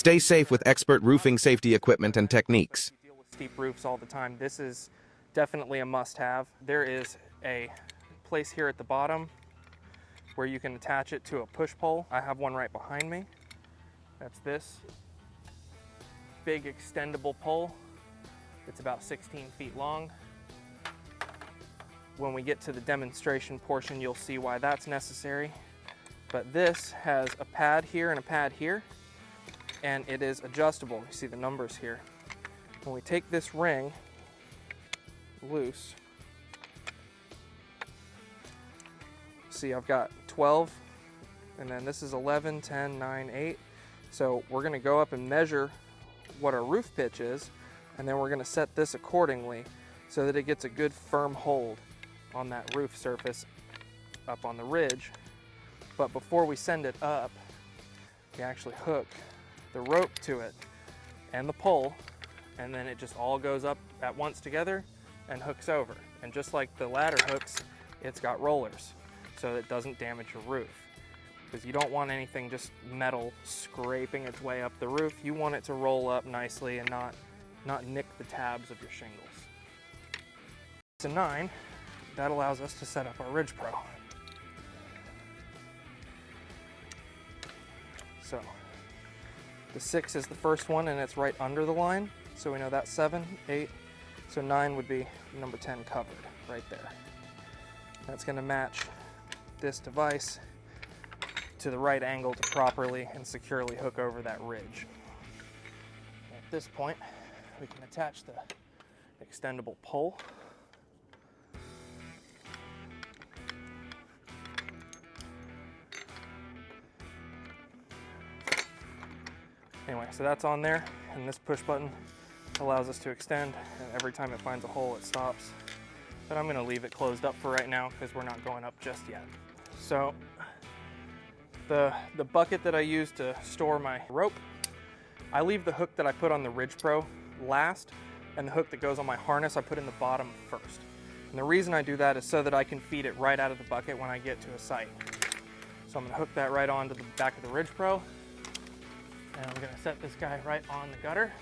Stay safe with expert roofing safety equipment and techniques. You deal with steep roofs all the time. This is definitely a must-have. There is a place here at the bottom where you can attach it to a push pole. I have one right behind me. That's this big extendable pole. It's about 16 feet long. When we get to the demonstration portion, you'll see why that's necessary. But this has a pad here and a pad here, and it is adjustable. You see the numbers here. When we take this ring loose, see I've got 12, and then this is 11, 10, 9, 8. So we're gonna go up and measure what our roof pitch is, and then we're gonna set this accordingly so that it gets a good firm hold on that roof surface up on the ridge. But before we send it up, we actually hook the rope to it and the pole, and then it just all goes up at once together and hooks over. And just like the ladder hooks, it's got rollers so that it doesn't damage your roof, because you don't want anything just metal scraping its way up the roof. You want it to roll up nicely and not nick the tabs of your shingles. It's a 9. That allows us to set up our Ridge Pro. So the 6 is the first one, and it's right under the line. So we know that's 7, 8. So 9 would be number 10 covered right there. That's going to match this device to the right angle to properly and securely hook over that ridge. At this point, we can attach the extendable pole. Anyway, so that's on there, and this push button allows us to extend, and every time it finds a hole, it stops. But I'm gonna leave it closed up for right now because we're not going up just yet. So the bucket that I use to store my rope, I leave the hook that I put on the Ridge Pro last, and the hook that goes on my harness I put in the bottom first. And the reason I do that is so that I can feed it right out of the bucket when I get to a site. So I'm gonna hook that right onto the back of the Ridge Pro, and I'm gonna set this guy right on the gutter.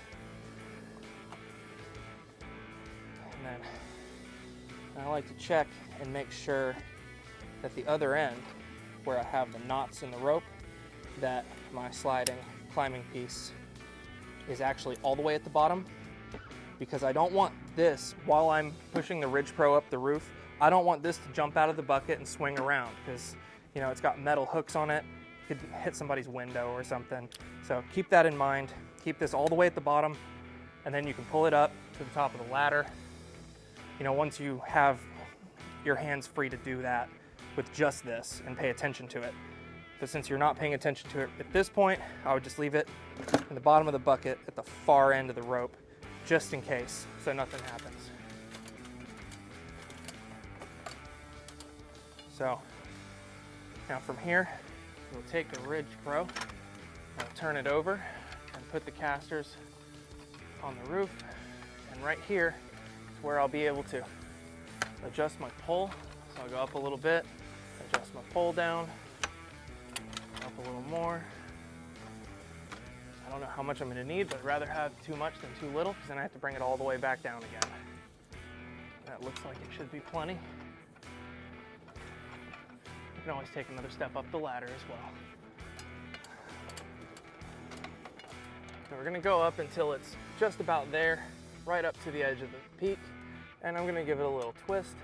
And then I like to check and make sure that the other end, where I have the knots in the rope, that my sliding climbing piece is actually all the way at the bottom, because I don't want this, while I'm pushing the Ridge Pro up the roof, I don't want this to jump out of the bucket and swing around, because you know it's got metal hooks on it. It could hit somebody's window or something. So keep that in mind. Keep this all the way at the bottom, and then you can pull it up to the top of the ladder. You know, once you have your hands free to do that with just this and pay attention to it. But since you're not paying attention to it at this point, I would just leave it in the bottom of the bucket at the far end of the rope, just in case, so nothing happens. So now from here, we'll take the Ridge Pro, I'll turn it over and put the casters on the roof, and right here is where I'll be able to adjust my pole. So I'll go up a little bit, adjust my pole down, up a little more. I don't know how much I'm going to need, but I'd rather have too much than too little, because then I have to bring it all the way back down again. That looks like it should be plenty. You can always take another step up the ladder as well. So we're going to go up until it's just about there, right up to the edge of the peak, and I'm going to give it a little twist,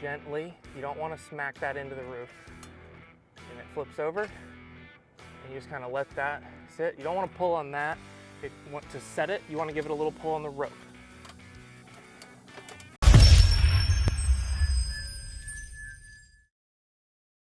gently. You don't want to smack that into the roof. And it flips over, and you just kind of let that sit. You don't want to pull on that. To set it, you want to give it a little pull on the rope.